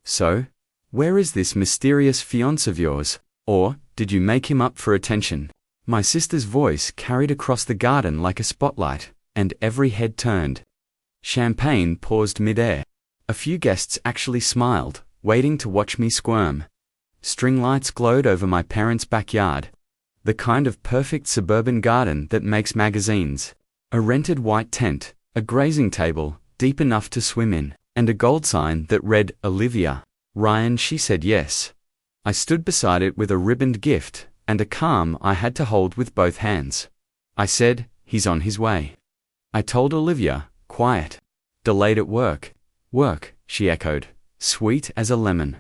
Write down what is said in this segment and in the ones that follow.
So, where is this mysterious fiancé of yours? Or, did you make him up for attention? My sister's voice carried across the garden like a spotlight, and every head turned. Champagne paused mid-air. A few guests actually smiled, waiting to watch me squirm. String lights glowed over my parents' backyard. The kind of perfect suburban garden that makes magazines. A rented white tent, a grazing table, deep enough to swim in, and a gold sign that read, Olivia. Ryan, she said yes. I stood beside it with a ribboned gift, and a calm I had to hold with both hands. I said, he's on his way. I told Olivia, quiet. Delayed at work. Work, she echoed, sweet as a lemon.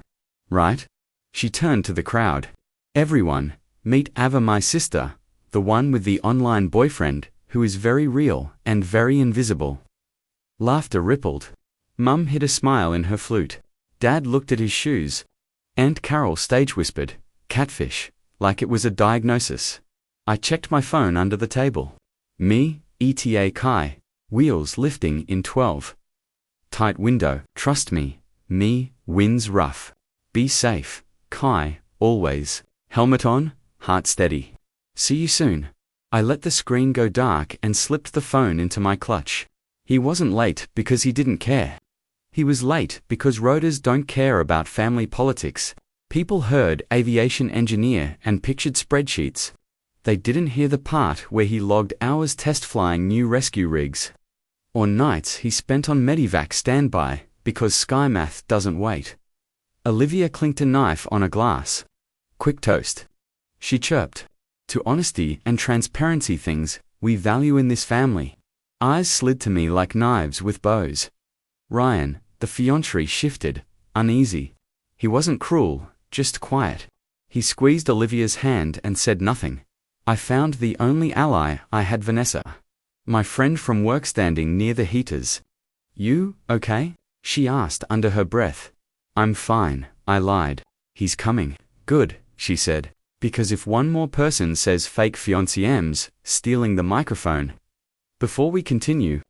Right? She turned to the crowd. Everyone, meet Ava, my sister, the one with the online boyfriend, who is very real and very invisible. Laughter rippled. Mum hid a smile in her flute. Dad looked at his shoes. Aunt Carol stage whispered, catfish, like it was a diagnosis. I checked my phone under the table. Me, ETA Kai, wheels lifting in 12. Tight window, trust me. Me, winds rough. Be safe, Kai, always. Helmet on, heart steady. See you soon. I let the screen go dark and slipped the phone into my clutch. He wasn't late because he didn't care. He was late because roaders don't care about family politics. People heard aviation engineer and pictured spreadsheets. They didn't hear the part where he logged hours test flying new rescue rigs. Or nights he spent on Medivac standby, because Sky Math doesn't wait. Olivia clinked a knife on a glass. Quick toast. She chirped. To honesty and transparency, things we value in this family. Eyes slid to me like knives with bows. Ryan, the fiancé, shifted, uneasy. He wasn't cruel, just quiet. He squeezed Olivia's hand and said nothing. I found the only ally I had, Vanessa. My friend from work, standing near the heaters. You, okay? She asked under her breath. I'm fine, I lied. He's coming. Good, she said. Because if one more person says fake fiancé's stealing the microphone. Before we continue,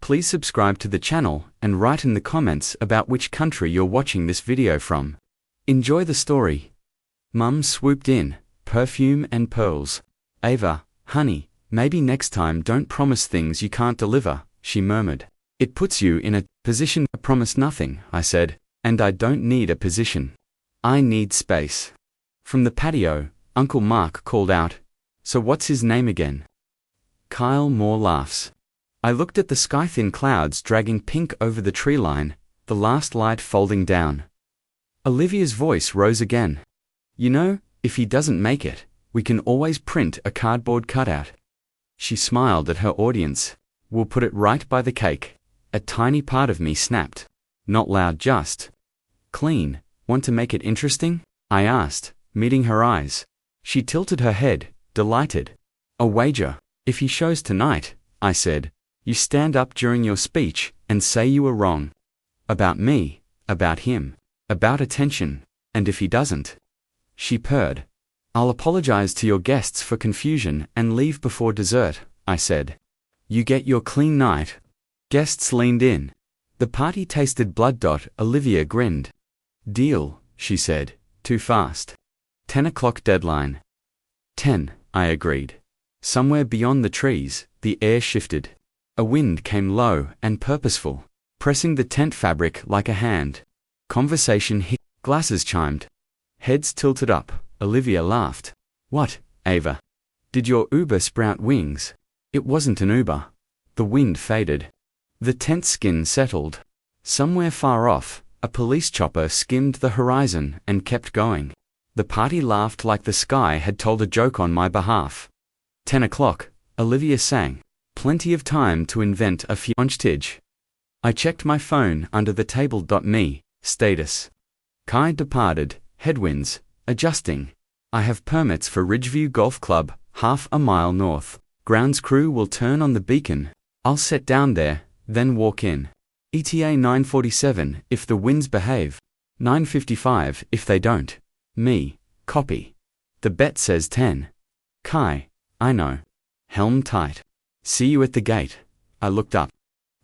please subscribe to the channel and write in the comments about which country you're watching this video from. Enjoy the story. Mum swooped in, perfume and pearls. Ava, honey, maybe next time don't promise things you can't deliver, she murmured. It puts you in a position to promise nothing, I said, and I don't need a position. I need space. From the patio, Uncle Mark called out, so what's his name again? Kyle. More laughs. I looked at the sky-thin clouds dragging pink over the tree line, the last light folding down. Olivia's voice rose again. You know, if he doesn't make it, we can always print a cardboard cutout. She smiled at her audience. We'll put it right by the cake. A tiny part of me snapped. Not loud, just clean. Want to make it interesting? I asked, meeting her eyes. She tilted her head, delighted. A wager. If he shows tonight, I said, you stand up during your speech and say you were wrong. About me, about him, about attention, and if he doesn't. She purred. I'll apologize to your guests for confusion and leave before dessert, I said. You get your clean night. Guests leaned in. The party tasted blood. Olivia grinned. Deal, she said, too fast. 10 o'clock deadline. 10, I agreed. Somewhere beyond the trees, the air shifted. A wind came low and purposeful, pressing the tent fabric like a hand. Conversation hit. Glasses chimed. Heads tilted up. Olivia laughed. What, Ava? Did your Uber sprout wings? It wasn't an Uber. The wind faded. The tent skin settled. Somewhere far off, a police chopper skimmed the horizon and kept going. The party laughed like the sky had told a joke on my behalf. 10 o'clock, Olivia sang. Plenty of time to invent a fiancé. I checked my phone under the table. Me, status. Kai departed, headwinds, adjusting. I have permits for Ridgeview Golf Club, half a mile north. Grounds crew will turn on the beacon. I'll set down there, then walk in. ETA 9:47 if the winds behave. 9:55 if they don't. Me, copy. The bet says 10. Kai, I know. Helm tight. See you at the gate. I looked up.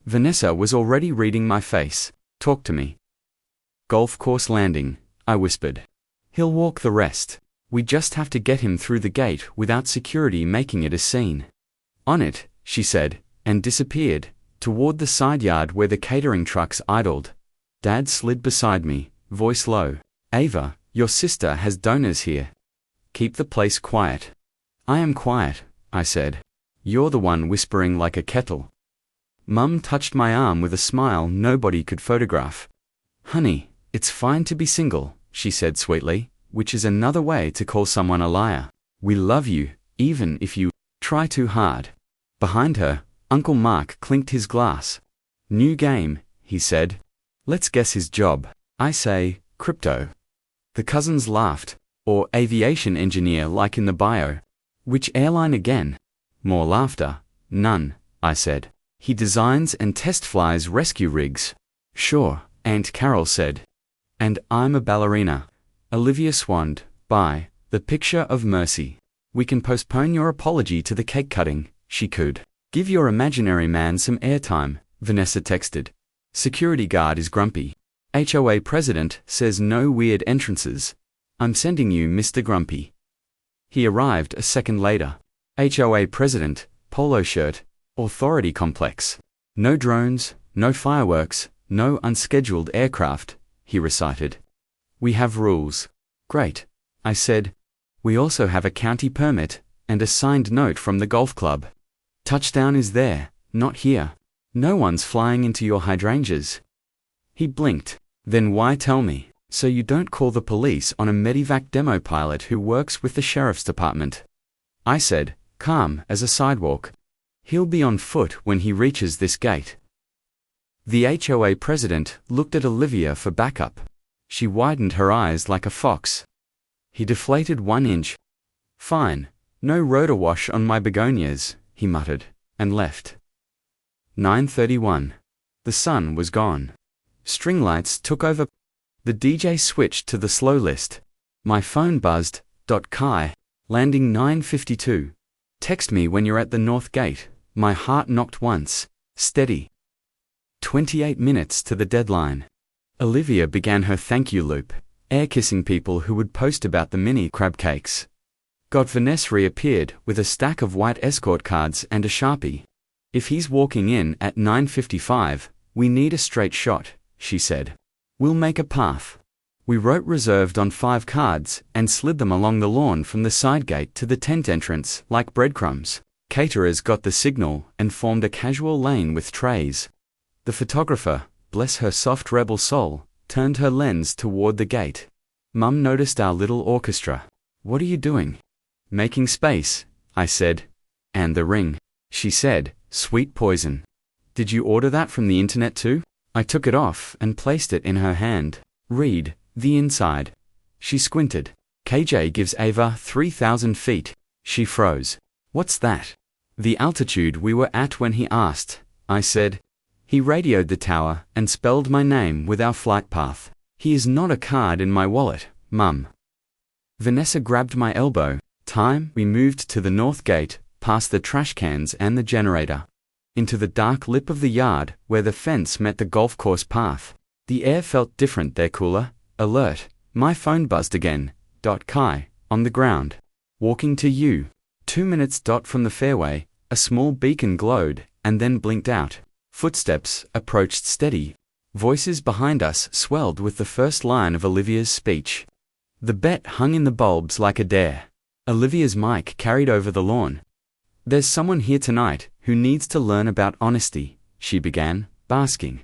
Vanessa was already reading my face. Talk to me. Golf course landing, I whispered. He'll walk the rest. We just have to get him through the gate without security making it a scene. On it, she said, and disappeared, toward the side yard where the catering trucks idled. Dad slid beside me, voice low. Ava, your sister has donors here. Keep the place quiet. I am quiet, I said. You're the one whispering like a kettle. Mum touched my arm with a smile nobody could photograph. Honey, it's fine to be single, she said sweetly, which is another way to call someone a liar. We love you, even if you try too hard. Behind her, Uncle Mark clinked his glass. New game, he said. Let's guess his job. I say, crypto. The cousins laughed. Or aviation engineer like in the bio. Which airline again? More laughter. None, I said. He designs and test flies rescue rigs. Sure, Aunt Carol said. And I'm a ballerina. Olivia swanned, by the picture of mercy. We can postpone your apology to the cake cutting, she cooed. Give your imaginary man some airtime, Vanessa texted. Security guard is grumpy. HOA president says no weird entrances. I'm sending you Mr. Grumpy. He arrived a second later. HOA president, polo shirt, authority complex. No drones, no fireworks, no unscheduled aircraft, he recited. We have rules. Great, I said. We also have a county permit and a signed note from the golf club. Touchdown is there, not here. No one's flying into your hydrangeas. He blinked. Then why tell me? So you don't call the police on a Medivac demo pilot who works with the sheriff's department. I said, calm as a sidewalk. He'll be on foot when he reaches this gate. The HOA president looked at Olivia for backup. She widened her eyes like a fox. He deflated 1 inch. Fine, no rotor wash on my begonias, he muttered, and left. 9:31. The sun was gone. String lights took over. The DJ switched to the slow list. My phone buzzed. Kai. Landing 9:52. Text me when you're at the north gate. My heart knocked once. Steady. 28 minutes to the deadline. Olivia began her thank you loop, air-kissing people who would post about the mini crab cakes. Vanessa reappeared with a stack of white escort cards and a Sharpie. If he's walking in at 9:55, we need a straight shot, she said. We'll make a path. We wrote reserved on 5 cards and slid them along the lawn from the side gate to the tent entrance like breadcrumbs. Caterers got the signal and formed a casual lane with trays. The photographer, bless her soft rebel soul, turned her lens toward the gate. Mum noticed our little orchestra. What are you doing? Making space, I said. And the ring, she said, sweet poison. Did you order that from the internet too? I took it off and placed it in her hand. Read, the inside. She squinted. KJ gives Ava 3,000 feet. She froze. What's that? The altitude we were at when he asked, I said. He radioed the tower and spelled my name with our flight path. He is not a card in my wallet, Mum. Vanessa grabbed my elbow. Time, we moved to the north gate, past the trash cans and the generator. Into the dark lip of the yard where the fence met the golf course path. The air felt different there, cooler, alert. My phone buzzed again. Kai, on the ground. Walking to you. 2 minutes. From the fairway, a small beacon glowed and then blinked out. Footsteps approached steady. Voices behind us swelled with the first line of Olivia's speech. The bet hung in the bulbs like a dare. Olivia's mic carried over the lawn. There's someone here tonight who needs to learn about honesty, she began, basking.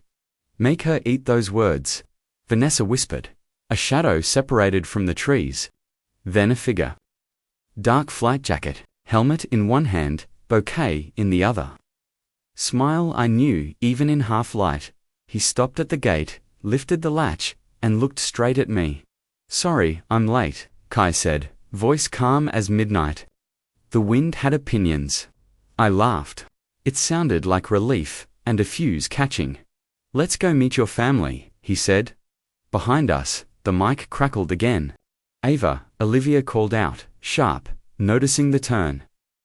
Make her eat those words, Vanessa whispered. A shadow separated from the trees. Then a figure. Dark flight jacket, helmet in one hand, bouquet in the other. Smile I knew even in half light. He stopped at the gate, lifted the latch, and looked straight at me. Sorry, I'm late, Kai said, voice calm as midnight. The wind had opinions. I laughed. It sounded like relief, and a fuse catching. Let's go meet your family, he said. Behind us, the mic crackled again. Ava, Olivia called out, sharp, noticing the turn.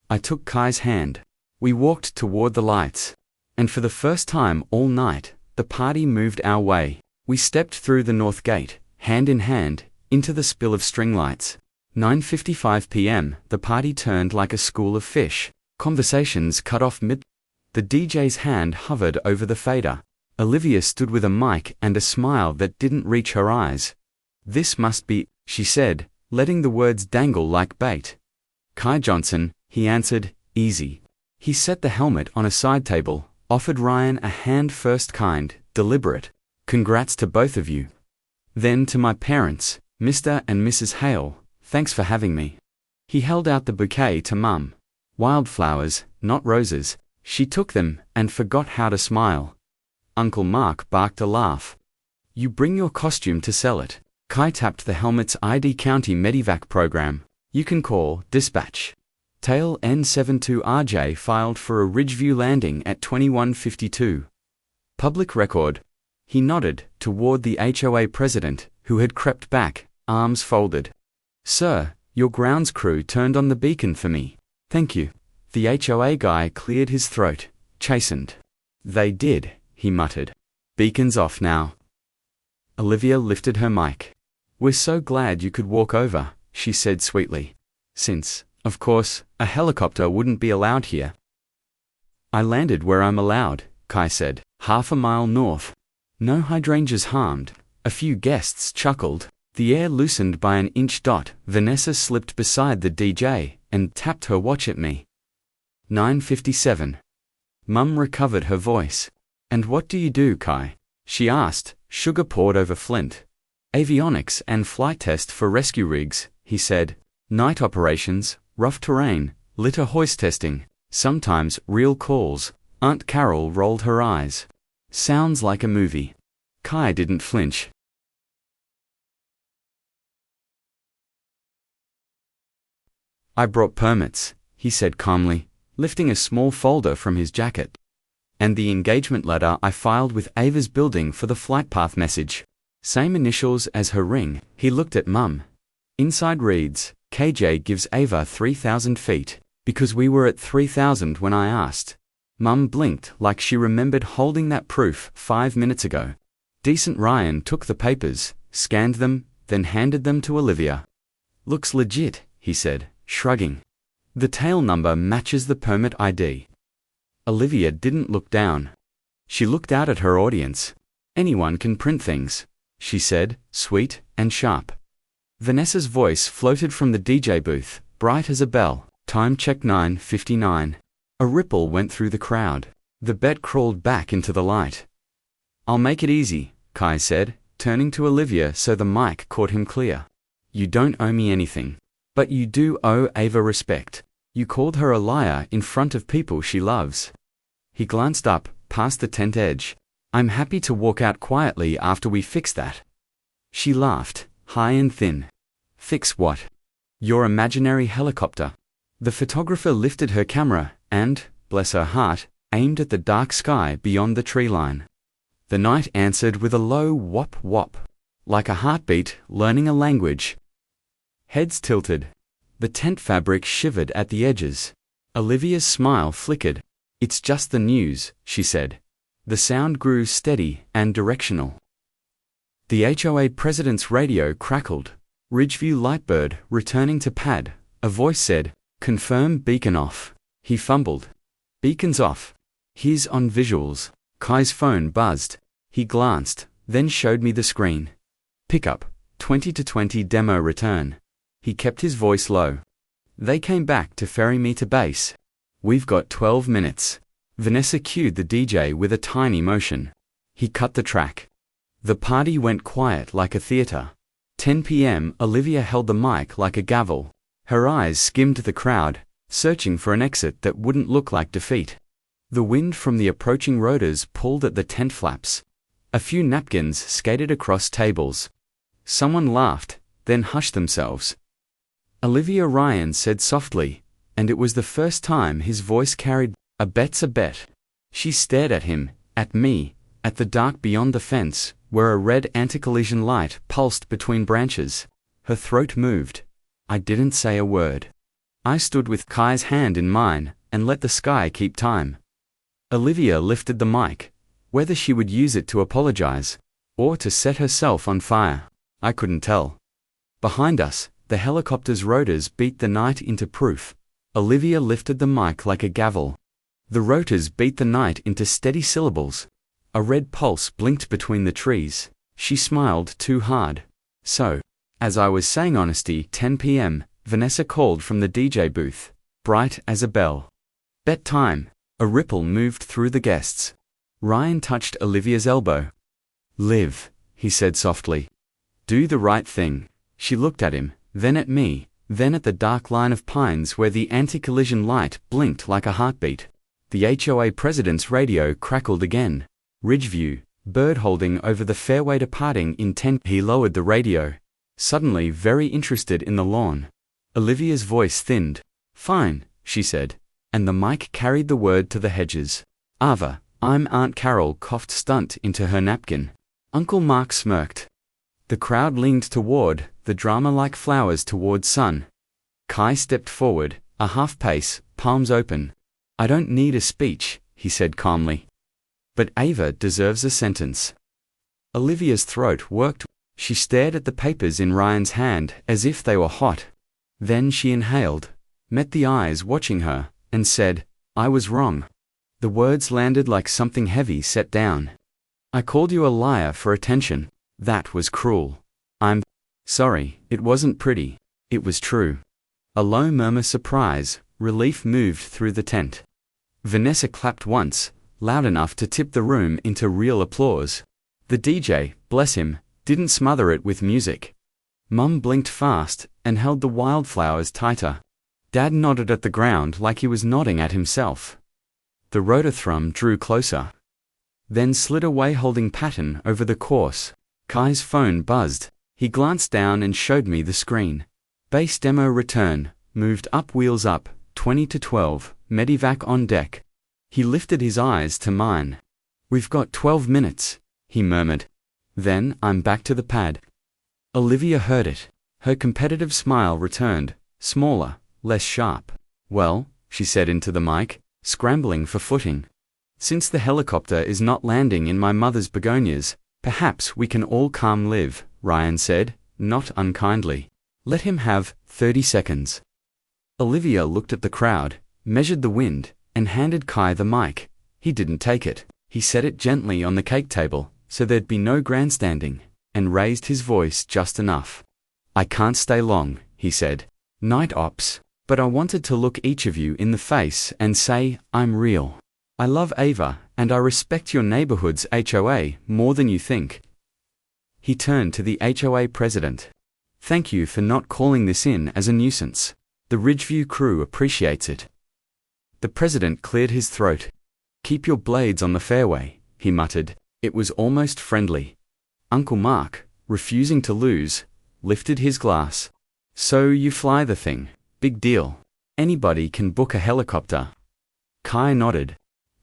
I took Kai's hand. We walked toward the lights. And for the first time all night, the party moved our way. We stepped through the north gate, hand in hand, into the spill of string lights. 9:55 p.m., the party turned like a school of fish. Conversations cut off mid. The DJ's hand hovered over the fader. Olivia stood with a mic and a smile that didn't reach her eyes. "This must be," she said, letting the words dangle like bait. "Kai Johnson," he answered, "easy." He set the helmet on a side table, offered Ryan a hand first, kind, deliberate. "Congrats to both of you." Then to my parents, Mr. and Mrs. Hale, "Thanks for having me." He held out the bouquet to Mum. Wildflowers, not roses. She took them and forgot how to smile. Uncle Mark barked a laugh. "You bring your costume to sell it." Kai tapped the helmet's ID County Medivac program. "You can call dispatch." Tail N72RJ filed for a Ridgeview landing at 21:52. Public record. He nodded toward the HOA president, who had crept back, arms folded. "Sir, your grounds crew turned on the beacon for me." "Thank you." The HOA guy cleared his throat, chastened. "They did," he muttered. "Beacon's off now." Olivia lifted her mic. "We're so glad you could walk over," she said sweetly. "Since, of course, a helicopter wouldn't be allowed here." "I landed where I'm allowed," Kai said, "half a mile north. No hydrangeas harmed." A few guests chuckled. The air loosened by an inch. Vanessa slipped beside the DJ and tapped her watch at me. 9:57. Mum recovered her voice. "And what do you do, Kai?" she asked, sugar poured over Flint. "Avionics and flight test for rescue rigs," he said. "Night operations, rough terrain, litter hoist testing, sometimes real calls." Aunt Carol rolled her eyes. "Sounds like a movie." Kai didn't flinch. "I brought permits," he said calmly, lifting a small folder from his jacket. "And the engagement letter I filed with Ava's building for the flight path message. Same initials as her ring." He looked at Mum. "Inside reads, KJ gives Ava 3,000 feet, because we were at 3,000 when I asked." Mum blinked like she remembered holding that proof 5 minutes ago. Decent Ryan took the papers, scanned them, then handed them to Olivia. "Looks legit," he said, shrugging. "The tail number matches the permit ID." Olivia didn't look down. She looked out at her audience. "Anyone can print things," she said, sweet and sharp. Vanessa's voice floated from the DJ booth, bright as a bell. Time check 9:59. A ripple went through the crowd. The bet crawled back into the light. "I'll make it easy," Kai said, turning to Olivia so the mic caught him clear. "You don't owe me anything. But you do owe Ava respect. You called her a liar in front of people she loves." He glanced up, past the tent edge. "I'm happy to walk out quietly after we fix that." She laughed, high and thin. "Fix what?" "Your imaginary helicopter." The photographer lifted her camera and, bless her heart, aimed at the dark sky beyond the tree line. The night answered with a low whop whop, like a heartbeat learning a language. Heads tilted. The tent fabric shivered at the edges. Olivia's smile flickered. "It's just the news," she said. The sound grew steady and directional. The HOA president's radio crackled. Ridgeview Lightbird returning to pad. A voice said, "Confirm beacon off." He fumbled. "Beacon's off. He's on visuals." Kai's phone buzzed. He glanced, then showed me the screen. "Pickup, 20-20 demo return." He kept his voice low. "They came back to ferry me to base. We've got 12 minutes. Vanessa cued the DJ with a tiny motion. He cut the track. The party went quiet like a theater. 10 p.m. Olivia held the mic like a gavel. Her eyes skimmed the crowd, searching for an exit that wouldn't look like defeat. The wind from the approaching rotors pulled at the tent flaps. A few napkins skated across tables. Someone laughed, then hushed themselves. Olivia Ryan said softly, and it was the first time his voice carried, "A bet's a bet." She stared at him, at me, at the dark beyond the fence, where a red anti-collision light pulsed between branches. Her throat moved. I didn't say a word. I stood with Kai's hand in mine, and let the sky keep time. Olivia lifted the mic, whether she would use it to apologize, or to set herself on fire. I couldn't tell. Behind us, the helicopter's rotors beat the night into proof. Olivia lifted the mic like a gavel. The rotors beat the night into steady syllables. A red pulse blinked between the trees. She smiled too hard. So, as I was saying, honesty, 10 p.m., Vanessa called from the DJ booth, bright as a bell. Bet time. A ripple moved through the guests. Ryan touched Olivia's elbow. Liv, he said softly. Do the right thing. She looked at him, then at me, then at the dark line of pines where the anti-collision light blinked like a heartbeat. The HOA president's radio crackled again. Ridgeview, bird holding over the fairway departing in 10. He lowered the radio, suddenly very interested in the lawn. Olivia's voice thinned. Fine, she said, and the mic carried the word to the hedges. Ava, I'm Aunt Carol, coughed Stunt into her napkin. Uncle Mark smirked. The crowd leaned toward, the drama like flowers toward sun. Kai stepped forward, a half-pace, palms open. I don't need a speech, he said calmly. But Ava deserves a sentence. Olivia's throat worked. She stared at the papers in Ryan's hand as if they were hot. Then she inhaled, met the eyes watching her, and said, I was wrong. The words landed like something heavy set down. I called you a liar for attention. That was cruel. I'm sorry, it wasn't pretty. It was true. A low murmur surprise, relief moved through the tent. Vanessa clapped once, loud enough to tip the room into real applause. The DJ, bless him, didn't smother it with music. Mum blinked fast and held the wildflowers tighter. Dad nodded at the ground like he was nodding at himself. The rotothrum drew closer, then slid away holding pattern over the course. Kai's phone buzzed. He glanced down and showed me the screen. Base demo return, moved up wheels up, 20 to 12, Medivac on deck. He lifted his eyes to mine. We've got 12 minutes, he murmured. Then I'm back to the pad. Olivia heard it. Her competitive smile returned, smaller, less sharp. Well, she said into the mic, scrambling for footing. Since the helicopter is not landing in my mother's begonias, perhaps we can all calm Liv, Ryan said, not unkindly. Let him have 30 seconds. Olivia looked at the crowd, measured the wind, and handed Kai the mic. He didn't take it. He set it gently on the cake table, so there'd be no grandstanding, and raised his voice just enough. I can't stay long, he said. Night ops, but I wanted to look each of you in the face and say, I'm real. I love Ava, and I respect your neighborhood's HOA more than you think. He turned to the HOA president. Thank you for not calling this in as a nuisance. The Ridgeview crew appreciates it. The president cleared his throat. Keep your blades on the fairway, he muttered. It was almost friendly. Uncle Mark, refusing to lose, lifted his glass. So you fly the thing. Big deal. Anybody can book a helicopter. Kai nodded.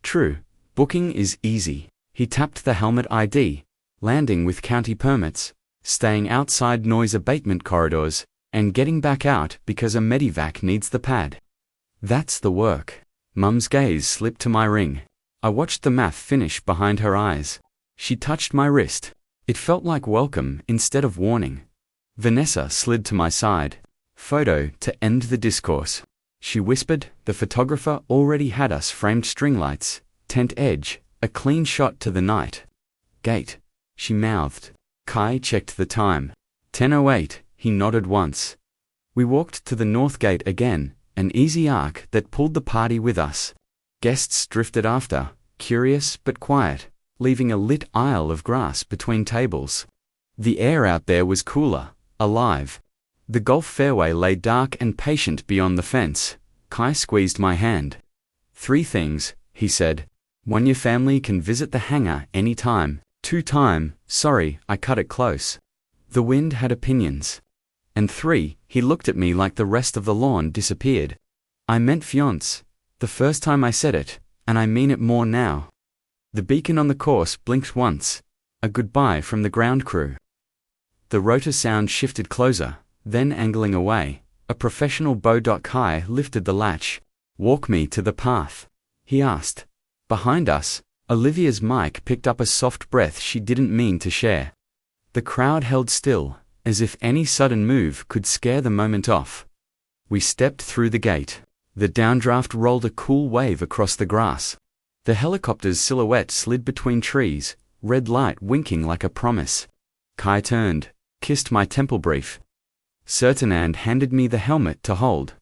True, booking is easy. He tapped the helmet ID, landing with county permits, staying outside noise abatement corridors, and getting back out because a Medivac needs the pad. That's the work. Mum's gaze slipped to my ring. I watched the math finish behind her eyes. She touched my wrist. It felt like welcome instead of warning. Vanessa slid to my side. Photo to end the discourse. She whispered, the photographer already had us framed string lights, tent edge, a clean shot to the night. Gate, she mouthed. Kai checked the time. 10:08, he nodded once. We walked to the north gate again, an easy arc that pulled the party with us. Guests drifted after, curious but quiet, leaving a lit aisle of grass between tables. The air out there was cooler, alive. The golf fairway lay dark and patient beyond the fence. Kai squeezed my hand. 3 things, he said. 1, your family can visit the hangar any time. 2, sorry, I cut it close. The wind had opinions. And 3, he looked at me like the rest of the lawn disappeared. I meant fiancé, the first time I said it, and I mean it more now. The beacon on the course blinked once, a goodbye from the ground crew. The rotor sound shifted closer, then angling away. A professional bow. Kai lifted the latch. Walk me to the path, he asked. Behind us, Olivia's mic picked up a soft breath she didn't mean to share. The crowd held still, as if any sudden move could scare the moment off. We stepped through the gate. The downdraft rolled a cool wave across the grass. The helicopter's silhouette slid between trees, red light winking like a promise. Kai turned, kissed my temple brief. Certain and handed me the helmet to hold.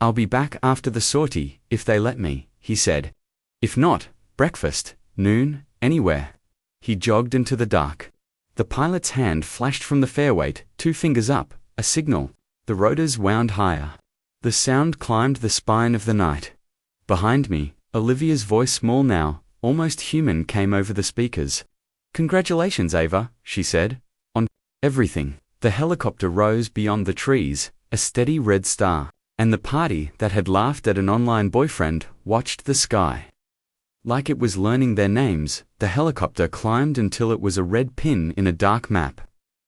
"I'll be back after the sortie, if they let me," he said. "If not, breakfast, noon, anywhere." He jogged into the dark. The pilot's hand flashed from the fairway, 2 fingers up, a signal. The rotors wound higher. The sound climbed the spine of the night. Behind me, Olivia's voice, small now, almost human, came over the speakers. "Congratulations, Ava," she said. "On everything." The helicopter rose beyond the trees, a steady red star, and the party that had laughed at an online boyfriend watched the sky. Like it was learning their names, the helicopter climbed until it was a red pin in a dark map,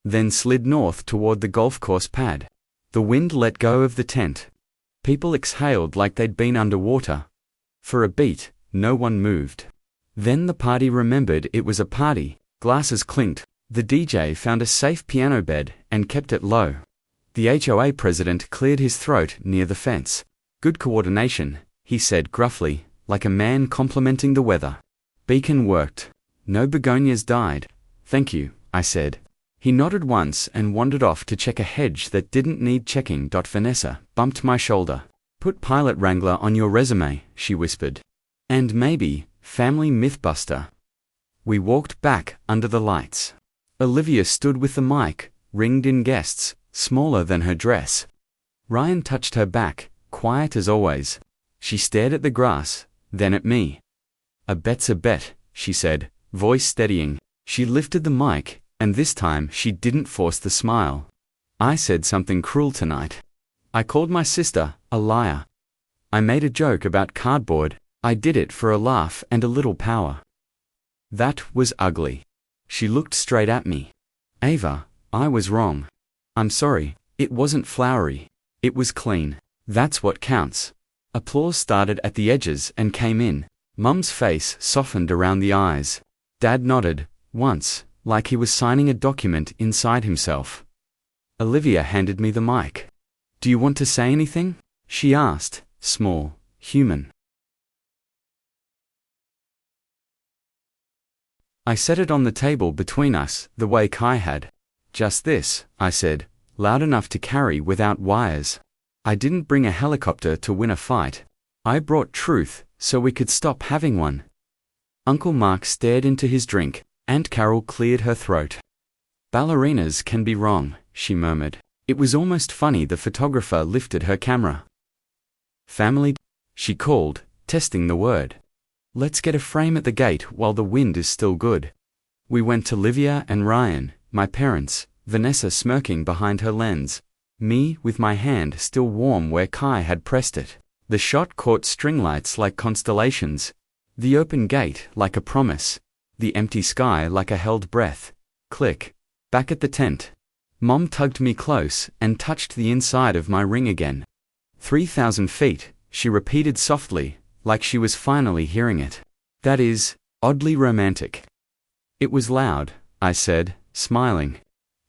then slid north toward the golf course pad. The wind let go of the tent. People exhaled like they'd been underwater. For a beat, no one moved. Then the party remembered it was a party. Glasses clinked. The DJ found a safe piano bed and kept it low. The HOA president cleared his throat near the fence. "Good coordination," he said gruffly, like a man complimenting the weather. "Beacon worked. No begonias died." "Thank you," I said. He nodded once and wandered off to check a hedge that didn't need checking. Vanessa bumped my shoulder. "Put pilot wrangler on your resume," she whispered. "And maybe family mythbuster." We walked back under the lights. Olivia stood with the mic, ringed in guests, smaller than her dress. Ryan touched her back, quiet as always. She stared at the grass, then at me. "A bet's a bet," she said, voice steadying. She lifted the mic, and this time she didn't force the smile. "I said something cruel tonight. I called my sister a liar. I made a joke about cardboard. I did it for a laugh and a little power. That was ugly." She looked straight at me. "Ava, I was wrong. I'm sorry, it wasn't flowery. It was clean. That's what counts." Applause started at the edges and came in. Mum's face softened around the eyes. Dad nodded, once, like he was signing a document inside himself. Olivia handed me the mic. "Do you want to say anything?" she asked, small, human. I set it on the table between us, the way Kai had. "Just this," I said, loud enough to carry without wires. "I didn't bring a helicopter to win a fight. I brought truth, so we could stop having one." Uncle Mark stared into his drink. Aunt Carol cleared her throat. "Ballerinas can be wrong," she murmured. It was almost funny. The photographer lifted her camera. "Family," she called, testing the word. "Let's get a frame at the gate while the wind is still good." We went to Livia and Ryan, my parents, Vanessa smirking behind her lens, me with my hand still warm where Kai had pressed it. The shot caught string lights like constellations, the open gate like a promise, the empty sky like a held breath. Click. Back at the tent. Mom tugged me close and touched the inside of my ring again. 3,000 feet, she repeated softly, like she was finally hearing it. "That is oddly romantic." "It was loud," I said, smiling.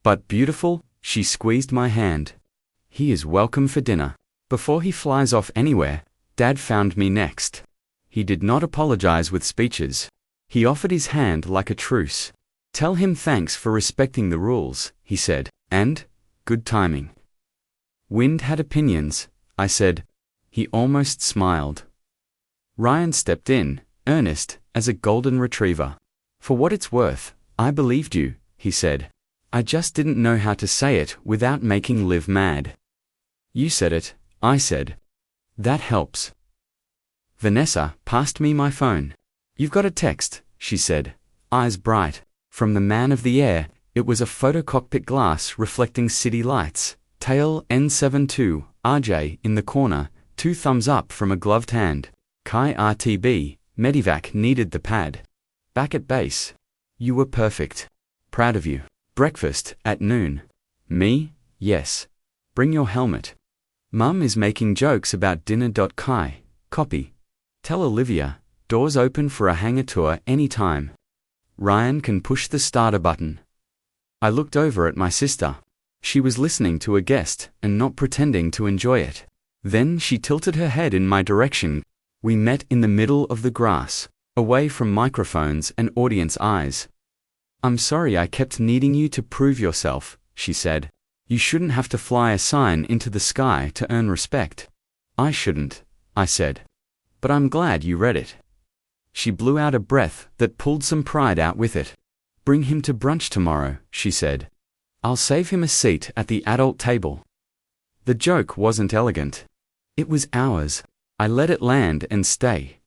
"But beautiful." She squeezed my hand. "He is welcome for dinner." Before he flies off anywhere, Dad found me next. He did not apologize with speeches. He offered his hand like a truce. "Tell him thanks for respecting the rules," he said, "and good timing." "Wind had opinions," I said. He almost smiled. Ryan stepped in, earnest as a golden retriever. "For what it's worth, I believed you," he said. "I just didn't know how to say it without making Liv mad." "You said it," I said. "That helps." Vanessa passed me my phone. "You've got a text," she said, eyes bright. From the man of the air, it was a photo cockpit glass reflecting city lights. Tail N72, RJ in the corner, 2 thumbs up from a gloved hand. Kai RTB, Medivac needed the pad. "Back at base. You were perfect. Proud of you. Breakfast at noon." "Me? Yes. Bring your helmet. Mum is making jokes about dinner. Kai, copy. Tell Olivia, Doors open for a hangar tour anytime. Ryan can push the starter button. I looked over at my sister. She was listening to a guest and not pretending to enjoy it. Then she tilted her head in my direction. We met in the middle of the grass, away from microphones and audience eyes. "I'm sorry I kept needing you to prove yourself," she said. "You shouldn't have to fly a sign into the sky to earn respect." "I shouldn't," I said. "But I'm glad you read it." She blew out a breath that pulled some pride out with it. "Bring him to brunch tomorrow," she said. "I'll save him a seat at the adult table." The joke wasn't elegant. It was ours. I let it land and stay.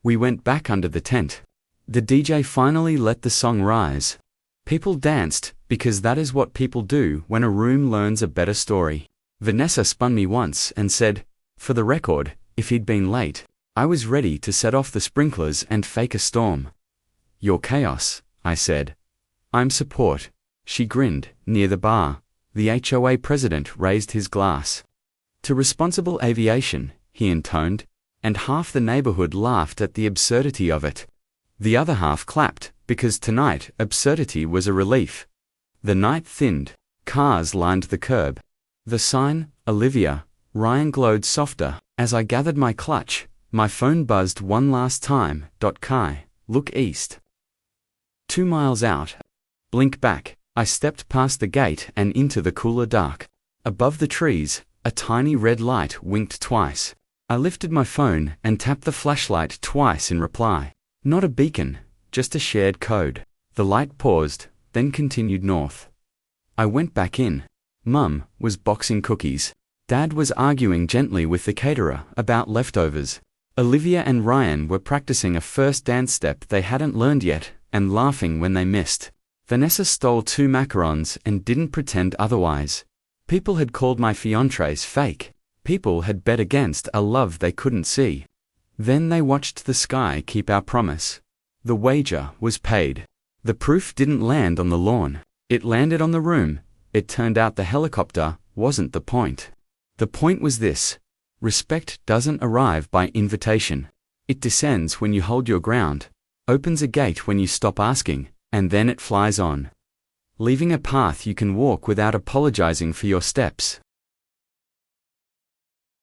We went back under the tent. The DJ finally let the song rise. People danced, because that is what people do when a room learns a better story. Vanessa spun me once and said, for the record, if he'd been late, I was ready to set off the sprinklers and fake a storm. "You're chaos," I said. "I'm support." She grinned. Near the bar, the HOA president raised his glass. "To responsible aviation," he intoned, and half the neighborhood laughed at the absurdity of it. The other half clapped, because tonight absurdity was a relief. The night thinned. Cars lined the curb. The sign, Olivia, Ryan, glowed softer. As I gathered my clutch, my phone buzzed one last time. Kai, look east. 2 miles out. Blink back. I stepped past the gate and into the cooler dark. Above the trees, a tiny red light winked twice. I lifted my phone and tapped the flashlight twice in reply. Not a beacon, just a shared code. The light paused, then continued north. I went back in. Mum was boxing cookies. Dad was arguing gently with the caterer about leftovers. Olivia and Ryan were practicing a first dance step they hadn't learned yet, and laughing when they missed. Vanessa stole 2 macarons and didn't pretend otherwise. People had called my fiancés fake. People had bet against a love they couldn't see. Then they watched the sky keep our promise. The wager was paid. The proof didn't land on the lawn. It landed on the room. It turned out the helicopter wasn't the point. The point was this: respect doesn't arrive by invitation. It descends when you hold your ground, opens a gate when you stop asking, and then it flies on, leaving a path you can walk without apologizing for your steps.